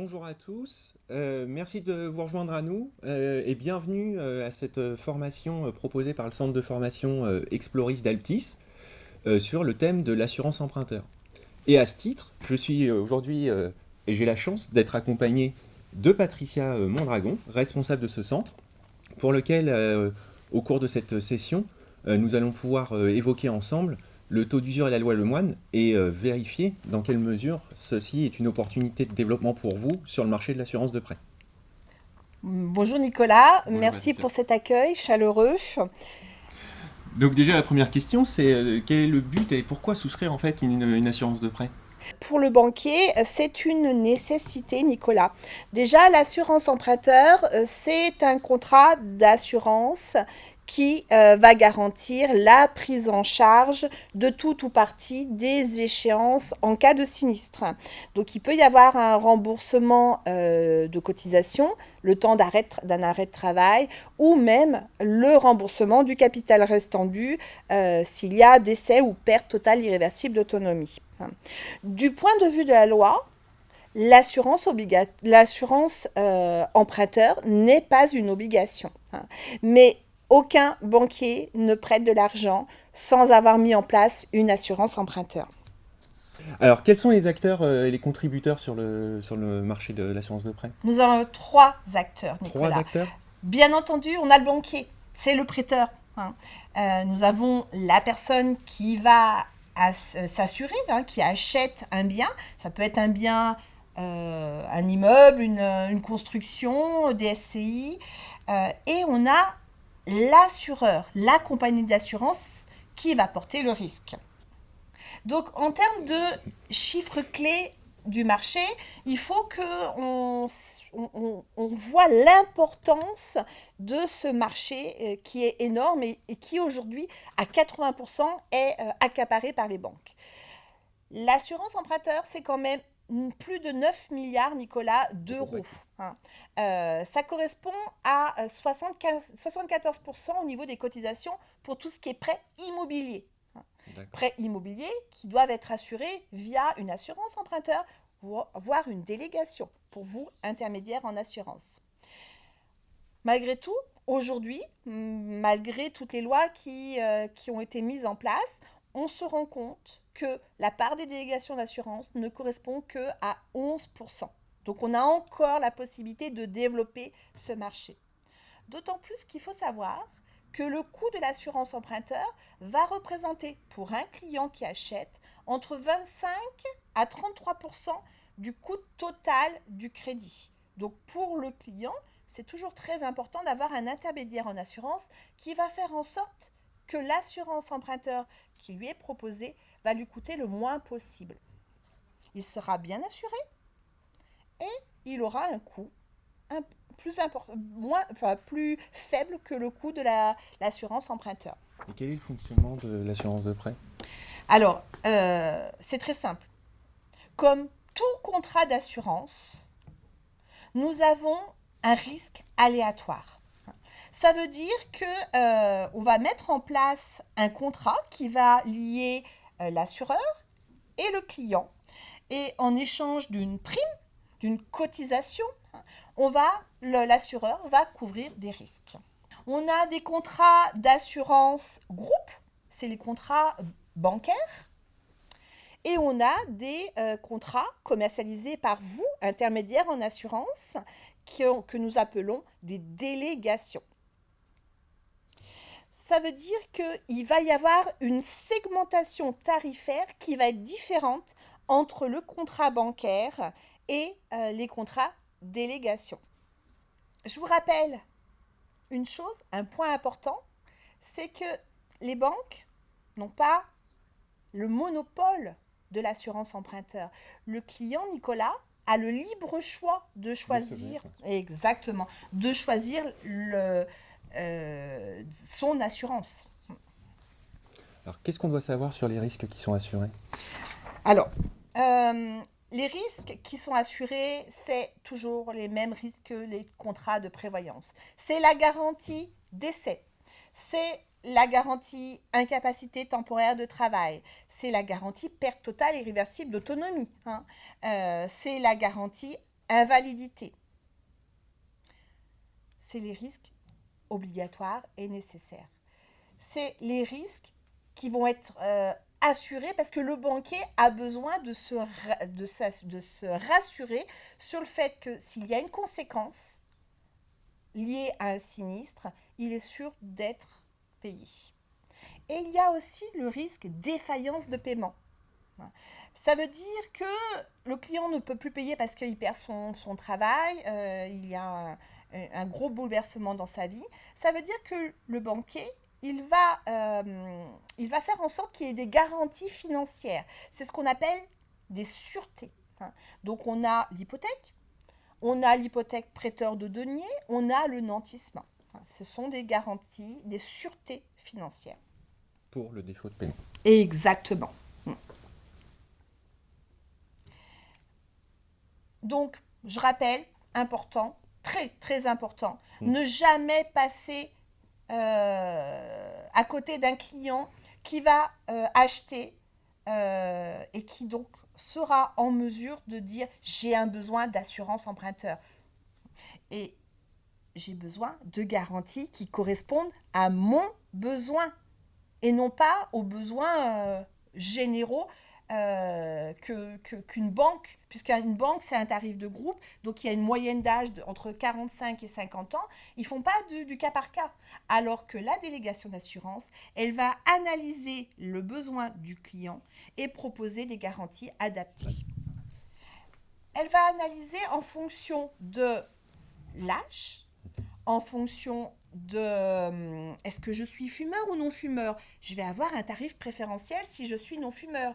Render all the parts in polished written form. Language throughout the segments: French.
bonjour à tous. Merci de vous rejoindre à nous et bienvenue à cette formation proposée par le centre de formation Exploris d'Alptis sur le thème de l'assurance emprunteur. Et à ce titre, je suis aujourd'hui et j'ai la chance d'être accompagné de Patricia Mondragon, responsable de ce centre, pour lequel, au cours de cette session, nous allons pouvoir évoquer ensemble le taux d'usure et la loi Lemoine et vérifier dans quelle mesure ceci est une opportunité de développement pour vous sur le marché de l'assurance de prêt. Bonjour Nicolas, Bonjour merci Patricia. pour cet accueil chaleureux. Donc déjà la première question c'est quel est le but et pourquoi souscrire en fait une assurance de prêt? Pour le banquier, c'est une nécessité Nicolas. Déjà, l'assurance emprunteur, c'est un contrat d'assurance qui va garantir la prise en charge de tout ou partie des échéances en cas de sinistre. Donc il peut y avoir un remboursement de cotisation, le temps d'un arrêt de travail, ou même le remboursement du capital restant dû s'il y a décès ou perte totale irréversible d'autonomie. Du point de vue de la loi, l'assurance emprunteur n'est pas une obligation. Mais aucun banquier ne prête de l'argent sans avoir mis en place une assurance emprunteur. Alors quels sont les acteurs et les contributeurs sur le marché de l'assurance de prêt? Nous avons trois acteurs, Trois Nicolas. acteurs? Bien entendu, on a le banquier, c'est le prêteur. Nous avons la personne qui va s'assurer, qui achète un bien. Ça peut être un bien, un immeuble, une construction, des SCI. Et on a l'assureur, la compagnie d'assurance qui va porter le risque. Donc, en termes de chiffres clés du marché, il faut qu'on on voit l'importance de ce marché qui est énorme et qui aujourd'hui, à 80%, est accaparé par les banques. L'assurance emprunteur, c'est quand même plus de 9 milliards, Nicolas, d'euros. Ça correspond à 74% au niveau des cotisations pour tout ce qui est prêt immobilier. Prêts immobiliers qui doivent être assurés via une assurance emprunteur, voire une délégation pour vous, intermédiaire en assurance. Malgré tout, aujourd'hui, malgré toutes les lois qui ont été mises en place, on se rend compte que la part des délégations d'assurance ne correspond que à 11%. Donc on a encore la possibilité de développer ce marché. D'autant plus qu'il faut savoir que le coût de l'assurance emprunteur va représenter pour un client qui achète entre 25 à 33% du coût total du crédit. Donc pour le client, c'est toujours très important d'avoir un intermédiaire en assurance qui va faire en sorte que l'assurance emprunteur qui lui est proposée va lui coûter le moins possible. Il sera bien assuré et il aura un coût plus faible que le coût de l'assurance emprunteur. Et quel est le fonctionnement de l'assurance de prêt? Alors, c'est très simple. Comme tout contrat d'assurance, nous avons un risque aléatoire. Ça veut dire que on va mettre en place un contrat qui va lier l'assureur et le client. Et en échange d'une prime, d'une cotisation, l'assureur va couvrir des risques. On a des contrats d'assurance groupe, c'est les contrats bancaires. Et on a des contrats commercialisés par vous, intermédiaires en assurance, que nous appelons des délégations. Ça veut dire qu'il va y avoir une segmentation tarifaire qui va être différente entre le contrat bancaire et les contrats délégation. Je vous rappelle une chose, un point important, c'est que les banques n'ont pas le monopole de l'assurance emprunteur. Le client, Nicolas, a le libre choix de choisir, exactement, de choisir son assurance. Alors qu'est-ce qu'on doit savoir sur les risques qui sont assurés? Alors, les risques qui sont assurés, c'est toujours les mêmes risques que les contrats de prévoyance. C'est la garantie décès, c'est la garantie incapacité temporaire de travail, c'est la garantie perte totale et irréversible d'autonomie, c'est la garantie invalidité. C'est les risques obligatoires et nécessaires. C'est les risques qui vont être assurés parce que le banquier a besoin de se rassurer sur le fait que s'il y a une conséquence liée à un sinistre, il est sûr d'être payé. Et il y a aussi le risque défaillance de paiement. Ça veut dire que le client ne peut plus payer parce qu'il perd son travail, il y a un gros bouleversement dans sa vie. Ça veut dire que le banquier, il va faire en sorte qu'il y ait des garanties financières. C'est ce qu'on appelle des sûretés. Donc on a l'hypothèque prêteur de deniers, on a le nantissement. Ce sont des garanties, des sûretés financières. Pour le défaut de paiement. Exactement. Donc, je rappelle, important, très très important, ne jamais passer à côté d'un client qui va acheter et qui donc sera en mesure de dire j'ai un besoin d'assurance emprunteur et j'ai besoin de garanties qui correspondent à mon besoin et non pas aux besoins généraux qu'une banque, puisqu'une banque, c'est un tarif de groupe, donc il y a une moyenne d'âge entre 45 et 50 ans, ils ne font pas du cas par cas. Alors que la délégation d'assurance, elle va analyser le besoin du client et proposer des garanties adaptées. Elle va analyser en fonction de l'âge, en fonction de est-ce que je suis fumeur ou non fumeur. Je vais avoir un tarif préférentiel si je suis non fumeur.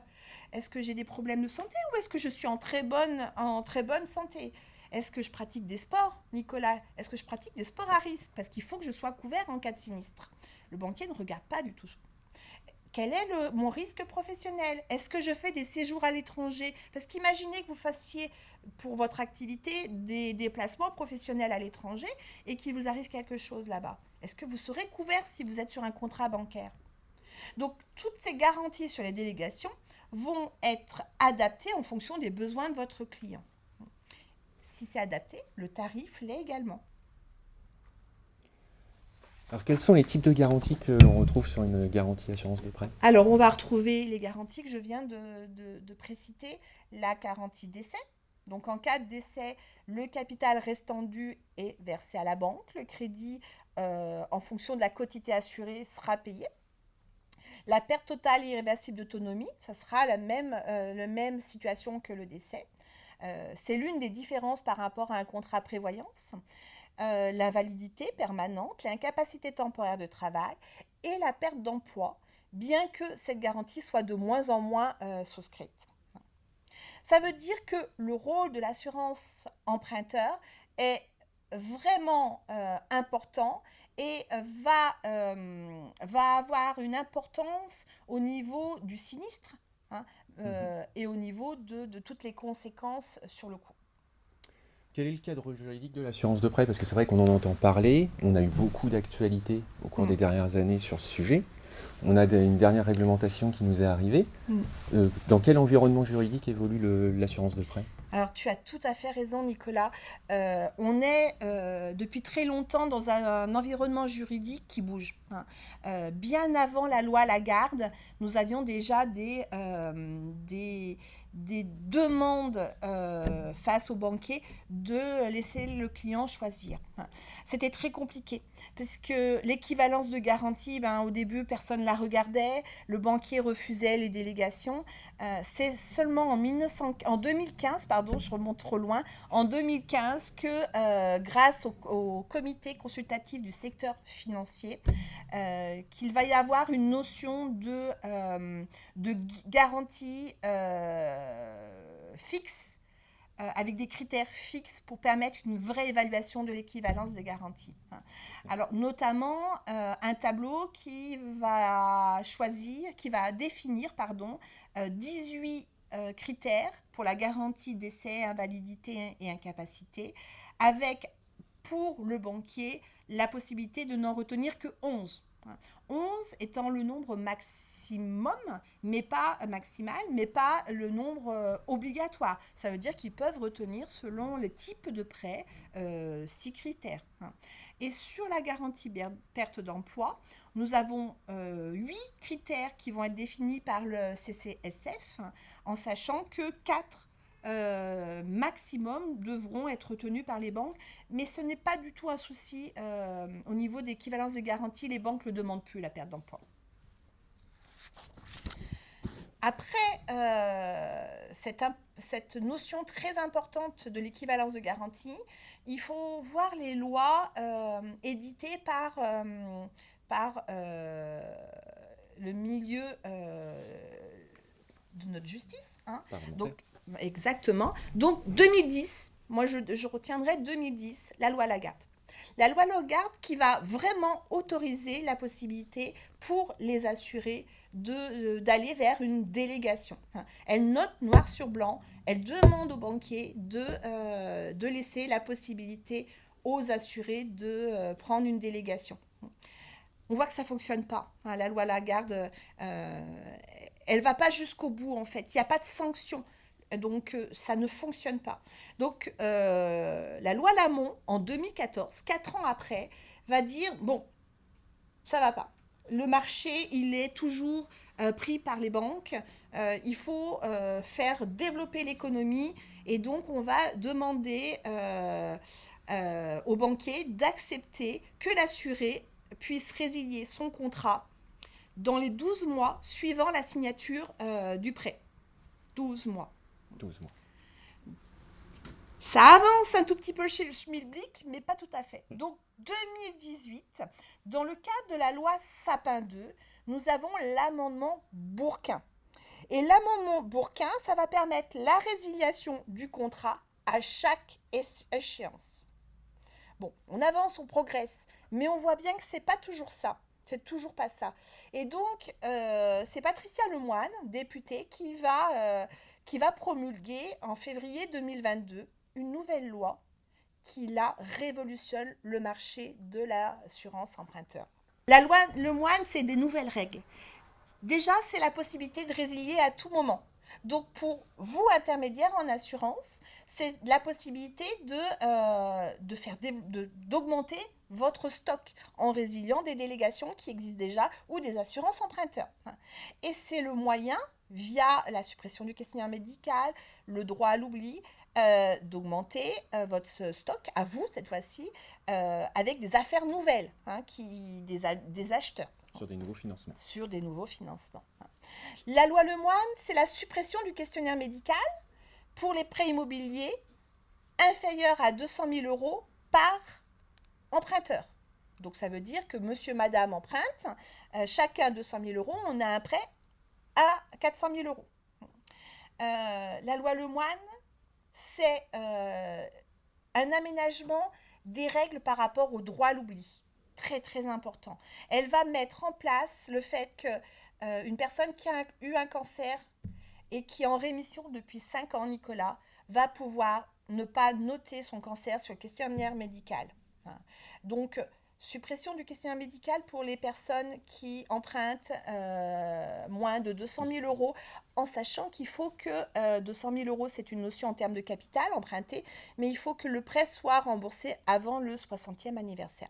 Est-ce que j'ai des problèmes de santé ou est-ce que je suis en très bonne santé? Est-ce que je pratique des sports, Nicolas? Est-ce que je pratique des sports à risque? Parce qu'il faut que je sois couvert en cas de sinistre. Le banquier ne regarde pas du tout. Quel est mon risque professionnel? Est-ce que je fais des séjours à l'étranger? Parce qu'imaginez que vous fassiez pour votre activité des déplacements professionnels à l'étranger et qu'il vous arrive quelque chose là-bas. Est-ce que vous serez couvert si vous êtes sur un contrat bancaire? Donc, toutes ces garanties sur les délégations vont être adaptées en fonction des besoins de votre client. Si c'est adapté, le tarif l'est également. Alors, quels sont les types de garanties que l'on retrouve sur une garantie assurance de prêt? Alors, on va retrouver les garanties que je viens de préciter. La garantie décès. Donc, en cas de décès, le capital restant dû est versé à la banque. Le crédit, en fonction de la quotité assurée, sera payé. La perte totale et irréversible d'autonomie, ça sera la même situation que le décès. C'est l'une des différences par rapport à un contrat prévoyance. L'invalidité permanente, l'incapacité temporaire de travail et la perte d'emploi, bien que cette garantie soit de moins en moins souscrite. Ça veut dire que le rôle de l'assurance emprunteur est vraiment important et va avoir une importance au niveau du sinistre et au niveau de toutes les conséquences sur le coût. Quel est le cadre juridique de l'assurance de prêt? Parce que c'est vrai qu'on en entend parler, on a eu beaucoup d'actualités au cours des dernières années sur ce sujet. On a une dernière réglementation qui nous est arrivée. Dans quel environnement juridique évolue l'assurance de prêt? Alors, tu as tout à fait raison, Nicolas. On est depuis très longtemps dans un environnement juridique qui bouge. Bien avant la loi Lagarde, nous avions déjà des demandes face aux banquiers de laisser le client choisir. C'était très compliqué puisque l'équivalence de garantie, au début, personne ne la regardait, le banquier refusait les délégations. C'est seulement en 2015, pardon, je remonte trop loin, en 2015 que grâce au comité consultatif du secteur financier, qu'il va y avoir une notion de garantie fixe, avec des critères fixes pour permettre une vraie évaluation de l'équivalence de garantie. Alors, notamment, un tableau qui va définir 18 critères pour la garantie décès, invalidité et incapacité, avec, pour le banquier, la possibilité de n'en retenir que 11. 11 étant le nombre maximum, mais pas maximal, mais pas le nombre obligatoire. Ça veut dire qu'ils peuvent retenir selon les types de prêts 6 critères. Et sur la garantie perte d'emploi, nous avons 8 critères qui vont être définis par le CCSF, en sachant que 4 maximum devront être retenus par les banques, mais ce n'est pas du tout un souci au niveau d'équivalence de garantie, les banques ne le demandent plus, la perte d'emploi. Après cette notion très importante de l'équivalence de garantie, il faut voir les lois éditées par le milieu de notre justice. Donc, exactement. Donc 2010, moi je retiendrai 2010, la loi Lagarde. La loi Lagarde qui va vraiment autoriser la possibilité pour les assurés d'aller vers une délégation. Elle note noir sur blanc, elle demande aux banquiers de laisser la possibilité aux assurés de prendre une délégation. On voit que ça ne fonctionne pas. La loi Lagarde, elle ne va pas jusqu'au bout en fait. Il n'y a pas de sanction. Donc, ça ne fonctionne pas. Donc, la loi Lamont, en 2014, 4 ans après, va dire, bon, ça ne va pas. Le marché, il est toujours pris par les banques. Il faut faire développer l'économie. Et donc, on va demander aux banquiers d'accepter que l'assuré puisse résilier son contrat dans les 12 mois suivant la signature du prêt. 12 mois. 12 mois. Ça avance un tout petit peu chez le schmilblick, mais pas tout à fait. Donc, 2018, dans le cadre de la loi Sapin 2, nous avons l'amendement Bourquin. Et l'amendement Bourquin, ça va permettre la résiliation du contrat à chaque échéance. Bon, on avance, on progresse, mais on voit bien que c'est pas toujours ça. C'est toujours pas ça. Et donc, c'est Patricia Lemoine, députée, qui va promulguer en février 2022 une nouvelle loi qui là révolutionne le marché de l'assurance emprunteur. La loi Lemoine, c'est des nouvelles règles. Déjà, c'est la possibilité de résilier à tout moment. Donc, pour vous, intermédiaires en assurance, c'est la possibilité d'augmenter votre stock en résiliant des délégations qui existent déjà ou des assurances emprunteurs. Et c'est le moyen, via la suppression du questionnaire médical, le droit à l'oubli, d'augmenter votre stock, à vous cette fois-ci, avec des affaires nouvelles, des acheteurs. Sur des nouveaux financements. Sur des nouveaux financements. La loi Lemoine, c'est la suppression du questionnaire médical pour les prêts immobiliers inférieurs à 200 000 euros par emprunteur. Donc, ça veut dire que monsieur, madame emprunte, chacun 200 000 euros, on a un prêt à 400 000 euros. La loi Lemoine, c'est un aménagement des règles par rapport au droit à l'oubli. Très, très important. Elle va mettre en place le fait qu'une personne qui a eu un cancer et qui est en rémission depuis 5 ans, Nicolas, va pouvoir ne pas noter son cancer sur le questionnaire médical. Donc, suppression du questionnaire médical pour les personnes qui empruntent moins de 200 000 euros, en sachant qu'il faut que 200 000 euros, c'est une notion en termes de capital emprunté, mais il faut que le prêt soit remboursé avant le 60e anniversaire.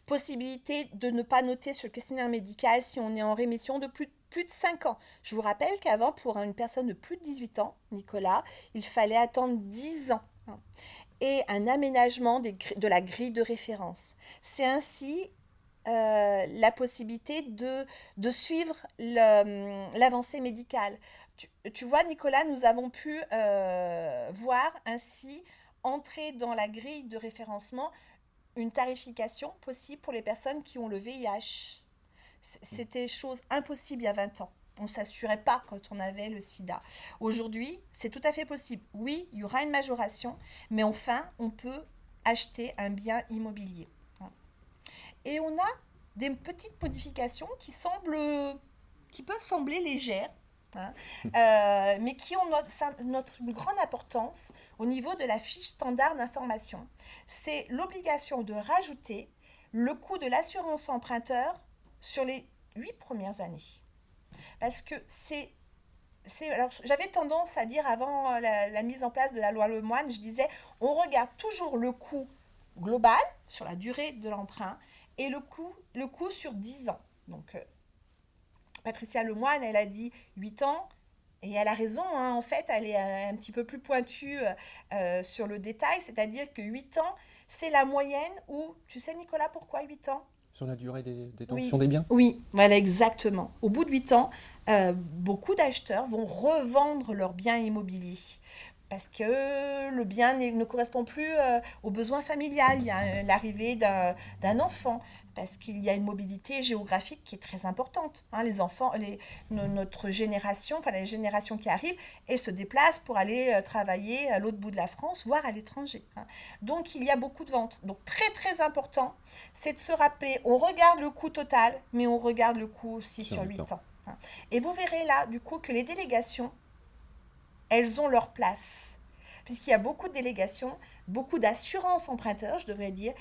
Possibilité de ne pas noter sur le questionnaire médical si on est en rémission de plus de 5 ans. Je vous rappelle qu'avant, pour une personne de plus de 18 ans, Nicolas, il fallait attendre 10 ans. Et un aménagement de la grille de référence. C'est ainsi la possibilité de suivre l'avancée médicale. Tu vois, Nicolas, nous avons pu voir ainsi entrer dans la grille de référencement une tarification possible pour les personnes qui ont le VIH. C'était chose impossible il y a 20 ans. On ne s'assurait pas quand on avait le sida. Aujourd'hui, c'est tout à fait possible. Oui, il y aura une majoration, mais enfin, on peut acheter un bien immobilier. Et on a des petites modifications qui peuvent sembler légères, mais qui ont une grande importance au niveau de la fiche standard d'information. C'est l'obligation de rajouter le coût de l'assurance emprunteur sur les 8 premières années. Parce que alors, j'avais tendance à dire avant la mise en place de la loi Lemoine, je disais, on regarde toujours le coût global sur la durée de l'emprunt et le coût sur 10 ans. Donc, Patricia Lemoine, elle a dit 8 ans, et elle a raison, hein, en fait, elle est un petit peu plus pointue sur le détail, c'est-à-dire que 8 ans, c'est la moyenne où, tu sais Nicolas, pourquoi 8 ans? Sur la durée des Oui, détention des biens? oui, voilà, exactement. Au bout de 8 ans, beaucoup d'acheteurs vont revendre leurs biens immobiliers parce que le bien ne correspond plus aux besoins familiales. Il y a l'arrivée d'un enfant, parce qu'il y a une mobilité géographique qui est très importante. Hein, les enfants, notre génération, enfin les générations qui arrivent, elles se déplacent pour aller travailler à l'autre bout de la France, voire à l'étranger. Hein. Donc il y a beaucoup de ventes. Donc très très important, c'est de se rappeler, on regarde le coût total, mais on regarde le coût aussi sur 8 ans. Hein. Et vous verrez là, du coup, que les délégations, elles ont leur place. Puisqu'il y a beaucoup de délégations, beaucoup d'assurances emprunteurs, je devrais dire,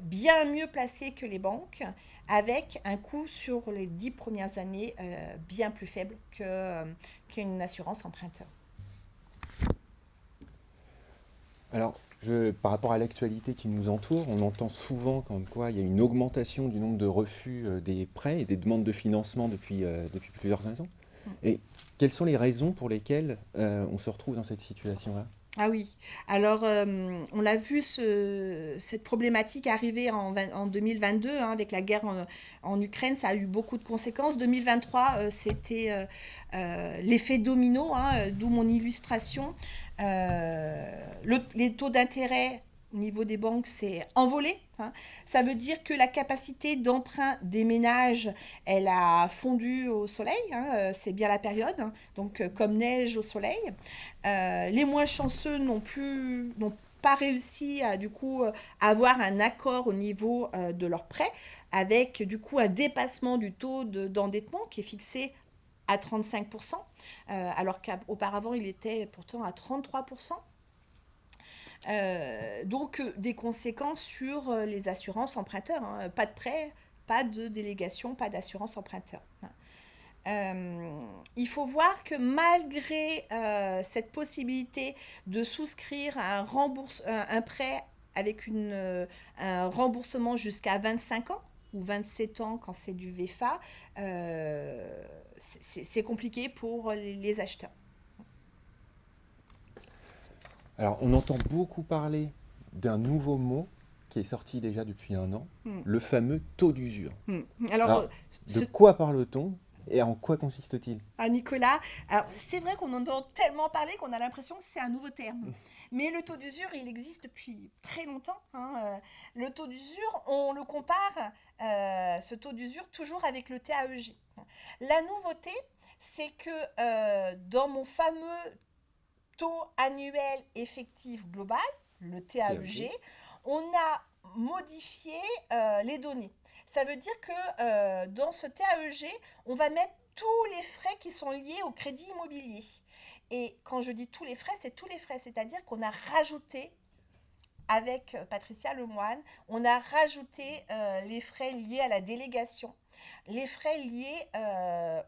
bien mieux placées que les banques, avec un coût sur les 10 premières années bien plus faible qu'une assurance emprunteur. Alors, par rapport à l'actualité qui nous entoure, on entend souvent comme quoi il y a une augmentation du nombre de refus des prêts et des demandes de financement depuis plusieurs années. Et quelles sont les raisons pour lesquelles on se retrouve dans cette situation-là? Ah oui, alors on l'a vu cette problématique arriver en 2022 hein, avec la guerre en Ukraine, ça a eu beaucoup de conséquences. 2023, c'était l'effet domino, hein, d'où mon illustration. Les taux d'intérêt au niveau des banques s'est envolé. Hein. Ça veut dire que la capacité d'emprunt des ménages, elle a fondu au soleil. Hein, c'est bien la période, hein, donc comme neige au soleil. Les moins chanceux n'ont pas réussi à du coup avoir un accord au niveau de leurs prêts, avec du coup un dépassement du taux d'endettement qui est fixé à 35%, alors qu'auparavant il était pourtant à 33%. Donc des conséquences sur les assurances emprunteurs. Hein. Pas de prêt, pas de délégation, pas d'assurance emprunteur. Il faut voir que malgré cette possibilité de souscrire un prêt avec un remboursement jusqu'à 25 ans, ou 27 ans quand c'est du VFA, c'est compliqué pour les acheteurs. Alors, on entend beaucoup parler d'un nouveau mot qui est sorti déjà depuis un an, le fameux taux d'usure. Alors, de quoi parle-t-on et en quoi consiste-t-il? Ah, Nicolas, alors c'est vrai qu'on entend tellement parler qu'on a l'impression que c'est un nouveau terme. Mais le taux d'usure, il existe depuis très longtemps. Hein. Le taux d'usure, on le compare, ce taux d'usure, toujours avec le TAEG. La nouveauté, c'est que dans mon fameux taux annuel effectif global, le TAEG, on a modifié les données. Ça veut dire que dans ce TAEG, on va mettre tous les frais qui sont liés au crédit immobilier. Et quand je dis tous les frais, c'est tous les frais. C'est-à-dire qu'on a rajouté, avec Patricia Lemoine, on a rajouté les frais liés à la délégation, les frais liés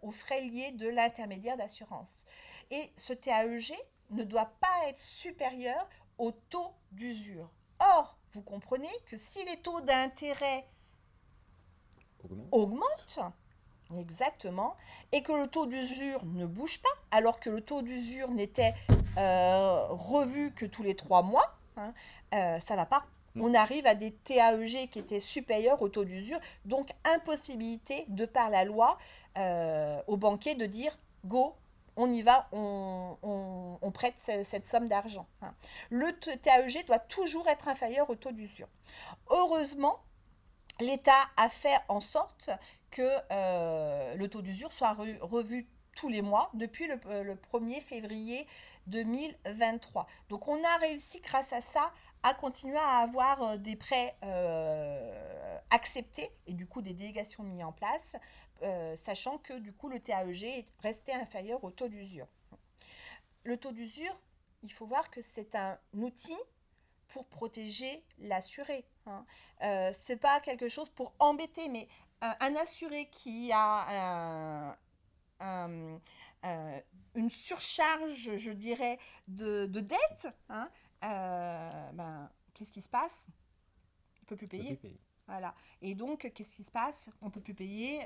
aux frais liés de l'intermédiaire d'assurance. Et ce TAEG ne doit pas être supérieur au taux d'usure. Or, vous comprenez que si les taux d'intérêt augmentent, exactement, et que le taux d'usure ne bouge pas, alors que le taux d'usure n'était revu que tous les 3 mois, hein, ça ne va pas. On arrive à des TAEG qui étaient supérieurs au taux d'usure, donc impossibilité de par la loi aux banquiers de dire « go ». On y va, on prête cette somme d'argent. Hein. Le TAEG doit toujours être inférieur au taux d'usure. Heureusement, l'État a fait en sorte que le taux d'usure soit revu tous les mois depuis le 1er février 2023. Donc on a réussi grâce à ça à continuer à avoir des prêts acceptés et du coup des délégations mises en place, sachant que du coup le TAEG est resté inférieur au taux d'usure. Le taux d'usure, il faut voir que c'est un outil pour protéger l'assuré. Hein. C'est pas quelque chose pour embêter, mais un assuré qui a une surcharge, je dirais, de dette, hein, qu'est-ce qui se passe? Il ne peut plus On peut plus payer. payer. Voilà. Et donc, qu'est-ce qui se passe? On ne peut plus payer,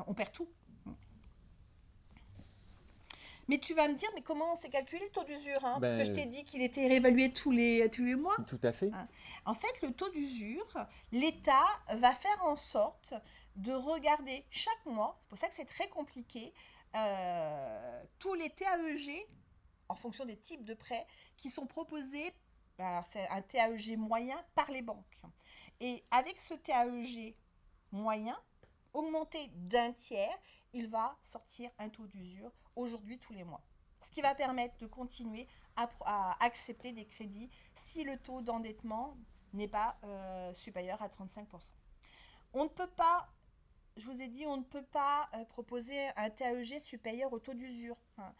on perd tout. Mais tu vas me dire, mais comment c'est calculé le taux d'usure, hein? Parce que je t'ai dit qu'il était réévalué tous les mois. Tout à fait. Hein. En fait, le taux d'usure, l'État va faire en sorte de regarder chaque mois, c'est pour ça que c'est très compliqué, tous les TAEG, en fonction des types de prêts, qui sont proposés, alors c'est un TAEG moyen par les banques. Et avec ce TAEG moyen, augmenté d'un tiers, il va sortir un taux d'usure aujourd'hui tous les mois. Ce qui va permettre de continuer à accepter des crédits si le taux d'endettement n'est pas supérieur à 35%. On ne peut pas, je vous ai dit, on ne peut pas proposer un TAEG supérieur au taux d'usure. Hein.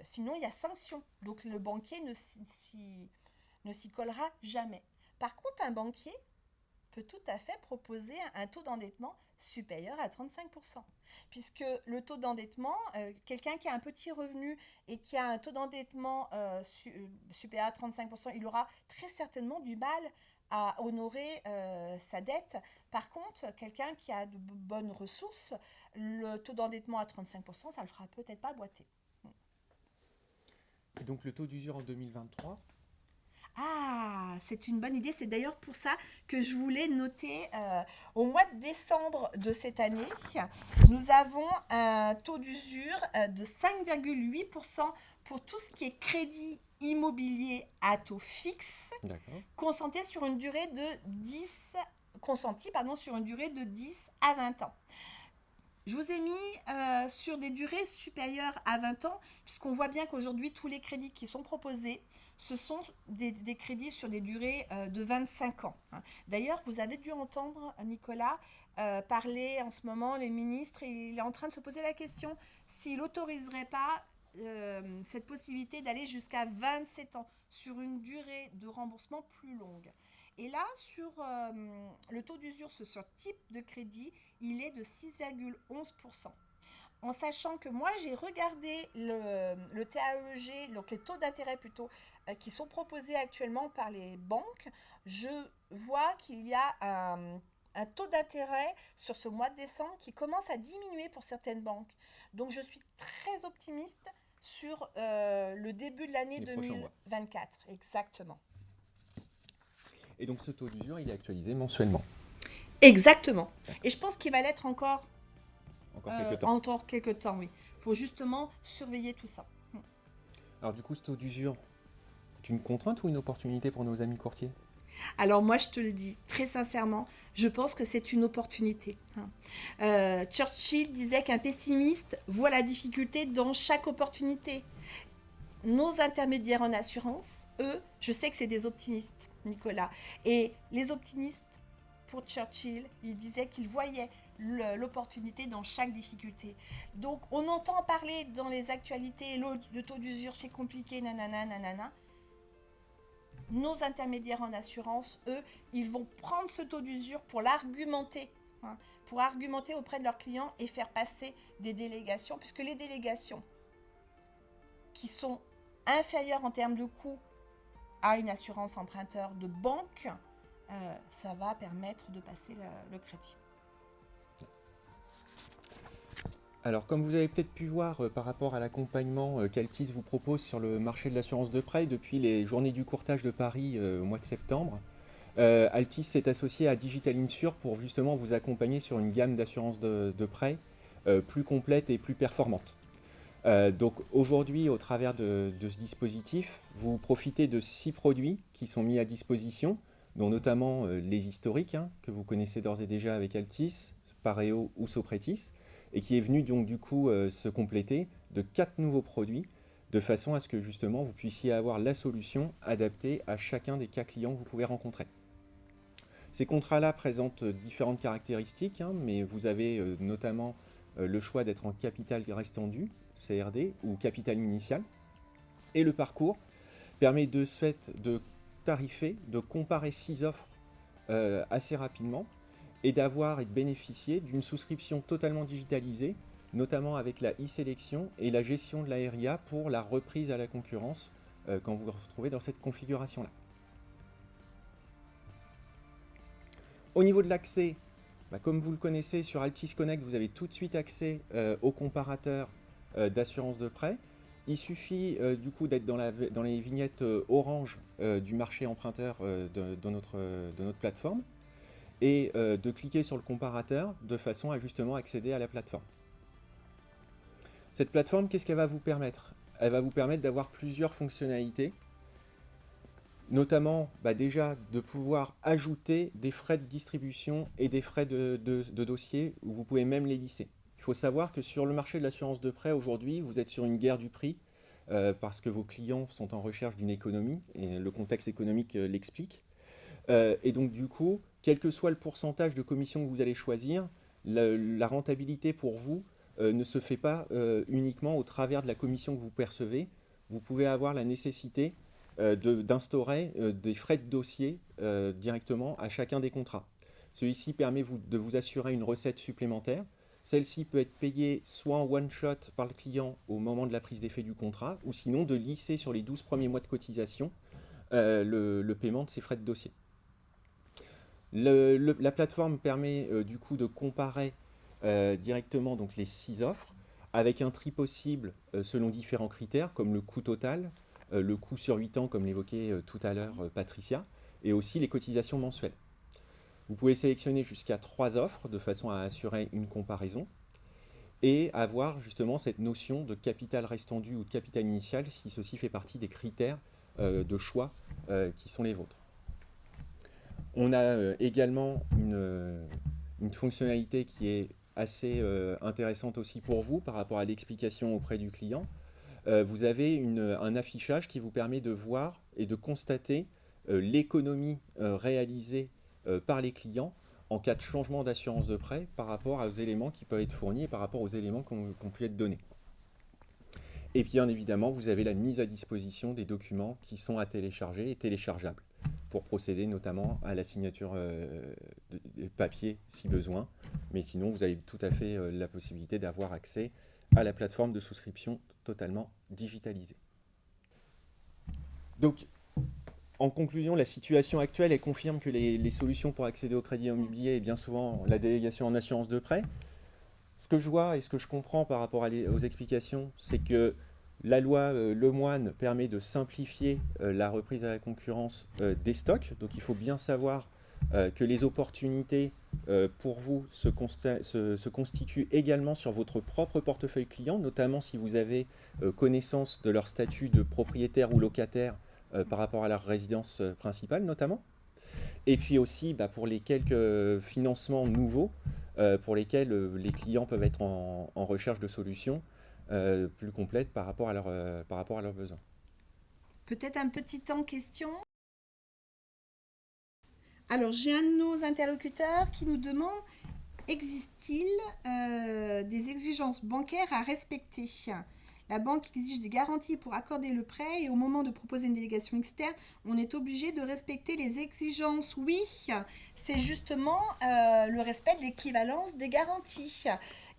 Sinon, il y a sanction. Donc le banquier ne s'y collera jamais. Par contre, un banquier peut tout à fait proposer un taux d'endettement supérieur à 35%. Puisque le taux d'endettement, quelqu'un qui a un petit revenu et qui a un taux d'endettement supérieur à 35%, il aura très certainement du mal à honorer sa dette. Par contre, quelqu'un qui a de bonnes ressources, le taux d'endettement à 35%, ça ne le fera peut-être pas boiter. Et donc le taux d'usure en 2023? Ah, c'est une bonne idée. C'est d'ailleurs pour ça que je voulais noter au mois de décembre de cette année, nous avons un taux d'usure de 5,8% pour tout ce qui est crédit immobilier à taux fixe, consenti sur une durée de 10 à 20 ans. Je vous ai mis sur des durées supérieures à 20 ans, puisqu'on voit bien qu'aujourd'hui, tous les crédits qui sont proposés, ce sont des crédits sur des durées de 25 ans. D'ailleurs, vous avez dû entendre Nicolas parler en ce moment, les ministres, et il est en train de se poser la question s'il n'autoriserait pas cette possibilité d'aller jusqu'à 27 ans sur une durée de remboursement plus longue. Et là, sur le taux d'usure sur ce type de crédit, il est de 6,11%. En sachant que moi, j'ai regardé le TAEG, donc les taux d'intérêt plutôt, qui sont proposés actuellement par les banques, je vois qu'il y a un taux d'intérêt sur ce mois de décembre qui commence à diminuer pour certaines banques. Donc, je suis très optimiste sur le début de l'année 2024. Exactement. Et donc ce taux d'usure, il est actualisé mensuellement. Exactement. Et je pense qu'il va l'être encore quelques temps. Encore quelques temps, oui. Pour justement surveiller tout ça. Alors du coup, ce taux d'usure, c'est une contrainte ou une opportunité pour nos amis courtiers? Alors moi, je te le dis très sincèrement, je pense que c'est une opportunité. Churchill disait qu'un pessimiste voit la difficulté dans chaque opportunité. Nos intermédiaires en assurance, eux, je sais que c'est des optimistes, Nicolas. Et les optimistes, pour Churchill, il disait qu'il voyait l'opportunité dans chaque difficulté. Donc, on entend parler dans les actualités, le taux d'usure, c'est compliqué, nanana, nanana. Nos intermédiaires en assurance, eux, ils vont prendre ce taux d'usure pour l'argumenter, pour argumenter auprès de leurs clients et faire passer des délégations, puisque les délégations qui sont inférieures en termes de coût à une assurance emprunteur de banque, ça va permettre de passer le crédit. Alors, comme vous avez peut-être pu voir par rapport à l'accompagnement qu'Altis vous propose sur le marché de l'assurance de prêt depuis les journées du courtage de Paris au mois de septembre, Altis s'est associé à Digital Insure pour justement vous accompagner sur une gamme d'assurance de prêt plus complète et plus performante. Donc aujourd'hui, au travers de ce dispositif, vous profitez de 6 produits qui sont mis à disposition, dont notamment les historiques, que vous connaissez d'ores et déjà avec Altis, Pareo ou Sopretis, et qui est venu donc du coup se compléter de 4 nouveaux produits, de façon à ce que justement vous puissiez avoir la solution adaptée à chacun des cas clients que vous pouvez rencontrer. Ces contrats-là présentent différentes caractéristiques, mais vous avez notamment le choix d'être en capital restant dû, CRD, ou capital initial. Et le parcours permet de ce fait de tarifer, de comparer 6 offres assez rapidement, et d'avoir et de bénéficier d'une souscription totalement digitalisée, notamment avec la e-sélection et la gestion de la RIA pour la reprise à la concurrence quand vous vous retrouvez dans cette configuration-là. Au niveau de l'accès, comme vous le connaissez, sur Altis Connect, vous avez tout de suite accès au comparateur d'assurance de prêt. Il suffit du coup d'être dans les vignettes orange du marché emprunteur de notre plateforme et de cliquer sur le comparateur de façon à justement accéder à la plateforme. Cette plateforme, qu'est-ce qu'elle va vous permettre? Elle va vous permettre d'avoir plusieurs fonctionnalités, notamment déjà de pouvoir ajouter des frais de distribution et des frais de dossier, où vous pouvez même les lisser. Il faut savoir que sur le marché de l'assurance de prêt, aujourd'hui, vous êtes sur une guerre du prix, parce que vos clients sont en recherche d'une économie, et le contexte économique l'explique. Et donc du coup, quel que soit le pourcentage de commission que vous allez choisir, la rentabilité pour vous ne se fait pas uniquement au travers de la commission que vous percevez. Vous pouvez avoir la nécessité d'instaurer des frais de dossier directement à chacun des contrats. Celui-ci permet de vous assurer une recette supplémentaire. Celle-ci peut être payée soit en one-shot par le client au moment de la prise d'effet du contrat, ou sinon de lisser sur les 12 premiers mois de cotisation le paiement de ces frais de dossier. La plateforme permet du coup de comparer directement donc, les 6 offres avec un tri possible selon différents critères comme le coût total, le coût sur 8 ans comme l'évoquait tout à l'heure Patricia, et aussi les cotisations mensuelles. Vous pouvez sélectionner jusqu'à 3 offres de façon à assurer une comparaison et avoir justement cette notion de capital restendu ou de capital initial si ceci fait partie des critères de choix qui sont les vôtres. On a également une fonctionnalité qui est assez intéressante aussi pour vous par rapport à l'explication auprès du client. Vous avez un affichage qui vous permet de voir et de constater l'économie réalisée par les clients en cas de changement d'assurance de prêt par rapport aux éléments qui peuvent être fournis et par rapport aux éléments qui ont pu être donnés. Et puis bien évidemment, vous avez la mise à disposition des documents qui sont à télécharger et téléchargeables pour procéder notamment à la signature de papier si besoin. Mais sinon, vous avez tout à fait la possibilité d'avoir accès à la plateforme de souscription totalement digitalisée. Donc, en conclusion, la situation actuelle elle confirme que les solutions pour accéder au crédit immobilier est bien souvent la délégation en assurance de prêt. Ce que je vois et ce que je comprends par rapport aux explications, c'est que la loi Lemoine permet de simplifier la reprise à la concurrence des stocks. Donc il faut bien savoir que les opportunités pour vous se constituent également sur votre propre portefeuille client, notamment si vous avez connaissance de leur statut de propriétaire ou locataire par rapport à leur résidence principale notamment. Et puis aussi pour les quelques financements nouveaux pour lesquels les clients peuvent être en recherche de solutions plus complètes par rapport à leurs besoins. Peut-être un petit temps question. Alors, j'ai un de nos interlocuteurs qui nous demande, existe-t-il des exigences bancaires à respecter? La banque exige des garanties pour accorder le prêt et au moment de proposer une délégation externe, on est obligé de respecter les exigences. Oui, c'est justement le respect de l'équivalence des garanties.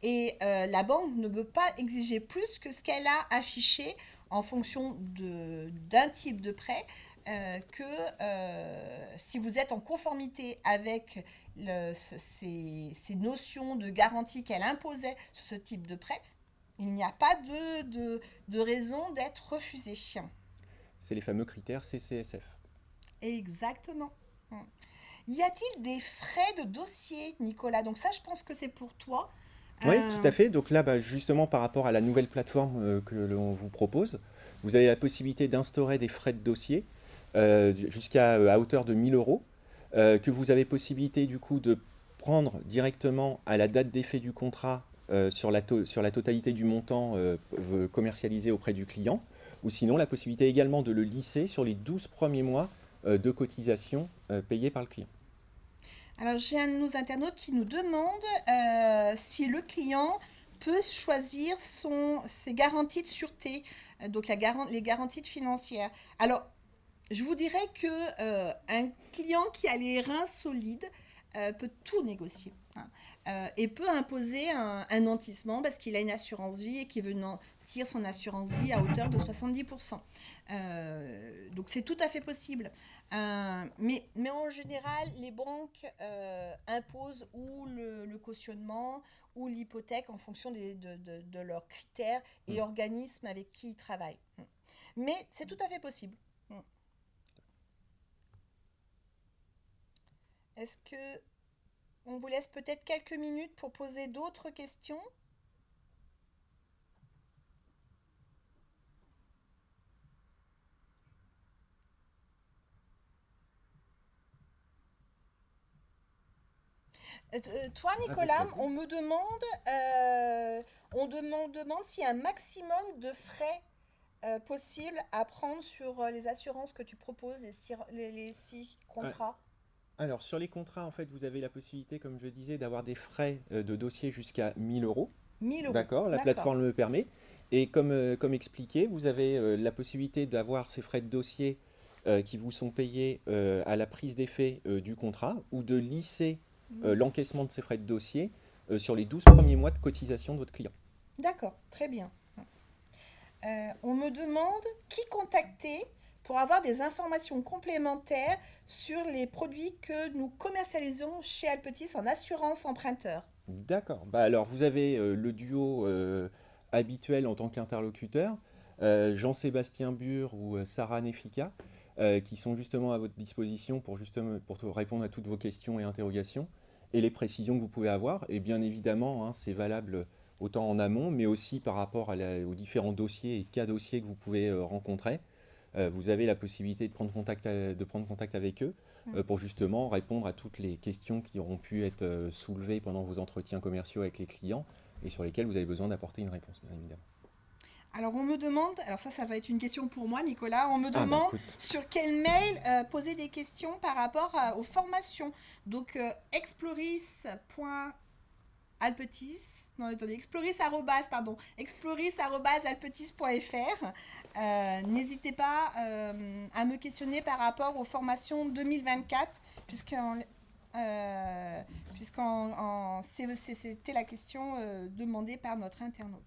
Et la banque ne peut pas exiger plus que ce qu'elle a affiché en fonction d'un type de prêt si vous êtes en conformité avec ces notions de garantie qu'elle imposait sur ce type de prêt, il n'y a pas de raison d'être refusé. C'est les fameux critères CCSF. Exactement. Y a-t-il des frais de dossier, Nicolas? Donc ça, je pense que c'est pour toi. Oui, tout à fait. Donc là, justement, par rapport à la nouvelle plateforme que l'on vous propose, vous avez la possibilité d'instaurer des frais de dossier à hauteur de 1 000 euros, que vous avez possibilité du coup de prendre directement à la date d'effet du contrat sur la totalité du montant commercialisé auprès du client, ou sinon la possibilité également de le lisser sur les 12 premiers mois de cotisation payés par le client. Alors j'ai un de nos internautes qui nous demande si le client peut choisir ses garanties de sûreté, donc les garanties financières. Alors je vous dirais que un client qui a les reins solides peut tout négocier, hein, et peut imposer un nantissement parce qu'il a une assurance vie et qu'il veut nantir son assurance vie à hauteur de 70%. Donc c'est tout à fait possible. Mais en général, les banques imposent ou le cautionnement ou l'hypothèque en fonction de leurs critères et organismes avec qui ils travaillent. Mais c'est tout à fait possible. Est-ce que on vous laisse peut-être quelques minutes pour poser d'autres questions? Toi, Nicolas, on demande s'il y a un maximum de frais possibles à prendre sur les assurances que tu proposes, les 6 contrats. Alors, sur les contrats, en fait, vous avez la possibilité, comme je disais, d'avoir des frais de dossier jusqu'à 1000 euros. 1000 euros. D'accord, la plateforme le permet. Et comme expliqué, vous avez la possibilité d'avoir ces frais de dossier qui vous sont payés à la prise d'effet du contrat ou de lisser l'encaissement de ces frais de dossier sur les 12 premiers mois de cotisation de votre client. D'accord, très bien. On me demande qui contacter pour avoir des informations complémentaires sur les produits que nous commercialisons chez Alpetis en assurance emprunteur. D'accord. Bah alors, vous avez le duo habituel en tant qu'interlocuteur, Jean-Sébastien Bure ou Sarah Nefika, qui sont justement à votre disposition pour répondre à toutes vos questions et interrogations et les précisions que vous pouvez avoir. Et bien évidemment, hein, c'est valable autant en amont, mais aussi par rapport aux différents dossiers et cas dossiers que vous pouvez rencontrer. Vous avez la possibilité de prendre contact avec eux pour justement répondre à toutes les questions qui auront pu être soulevées pendant vos entretiens commerciaux avec les clients et sur lesquelles vous avez besoin d'apporter une réponse, bien évidemment. Alors on me demande, alors ça va être une question pour moi Nicolas, on me demande sur quel mail poser des questions par rapport aux formations. Donc exploris.alpetis, non attendez, exploris@alpetis.fr. N'hésitez pas à me questionner par rapport aux formations 2024, c'était la question demandée par notre internaute.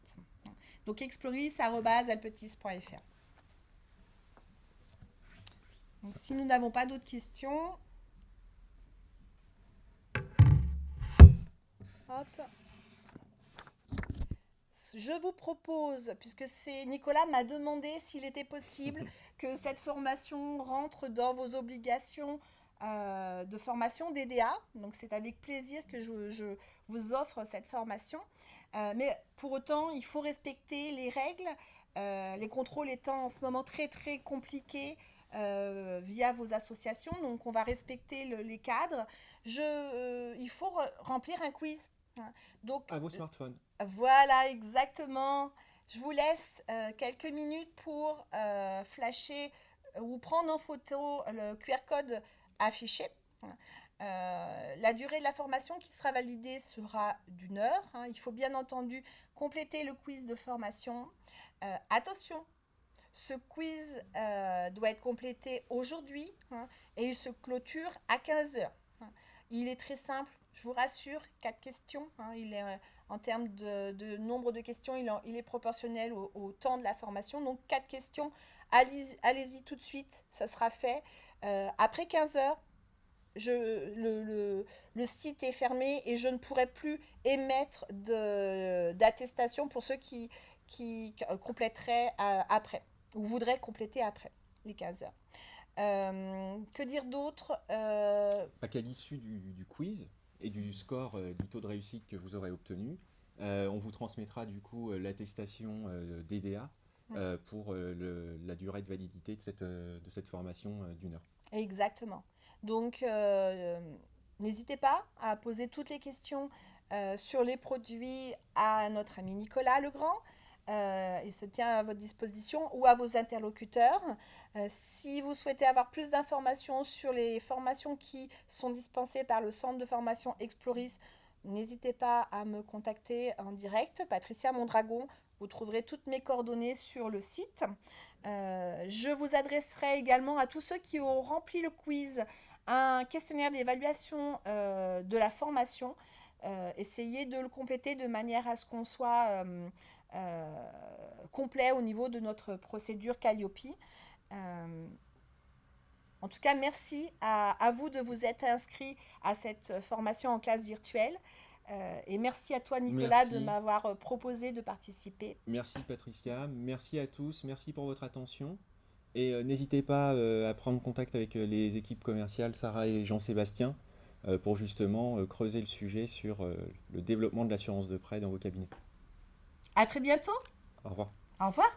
Donc exploris@alpetis.fr. Donc, si nous n'avons pas d'autres questions, hop. Je vous propose, puisque Nicolas m'a demandé s'il était possible que cette formation rentre dans vos obligations de formation DDA. Donc c'est avec plaisir que je vous offre cette formation. Mais pour autant, il faut respecter les règles, les contrôles étant en ce moment très très compliqués via vos associations. Donc on va respecter les cadres. Il faut remplir un quiz. Donc, à vos smartphones. Voilà, exactement. Je vous laisse quelques minutes pour flasher ou prendre en photo le QR code affiché. La durée de la formation qui sera validée sera d'1 heure. Il faut bien entendu compléter le quiz de formation. Attention, ce quiz doit être complété aujourd'hui et il se clôture à 15 heures. Il est très simple, je vous rassure, 4 questions. Il est, en termes de nombre de questions, il est proportionnel au temps de la formation. Donc 4 questions, allez-y tout de suite, ça sera fait. Après 15 heures, le site est fermé et je ne pourrai plus émettre d'attestation pour ceux qui compléteraient après ou voudraient compléter après les 15 heures. Que dire d'autre Qu'à l'issue du quiz et du score du taux de réussite que vous aurez obtenu, on vous transmettra du coup l'attestation DDA pour la durée de validité de cette formation d'1 heure. Exactement. Donc, n'hésitez pas à poser toutes les questions sur les produits à notre ami Nicolas Legrand. Il se tient à votre disposition ou à vos interlocuteurs. Si vous souhaitez avoir plus d'informations sur les formations qui sont dispensées par le centre de formation Exploris, n'hésitez pas à me contacter en direct. Patricia Mondragon, vous trouverez toutes mes coordonnées sur le site. Je vous adresserai également à tous ceux qui ont rempli le quiz un questionnaire d'évaluation de la formation. Essayez de le compléter de manière à ce qu'on soit complet au niveau de notre procédure Calliope. En tout cas, merci à vous de vous être inscrit à cette formation en classe virtuelle. Et merci à toi, Nicolas, de Merci. m'avoir proposé de participer. Merci Patricia, merci à tous, merci pour votre attention. Et n'hésitez pas à prendre contact avec les équipes commerciales, Sarah et Jean-Sébastien, pour justement creuser le sujet sur le développement de l'assurance de prêt dans vos cabinets. À très bientôt. Au revoir. Au revoir.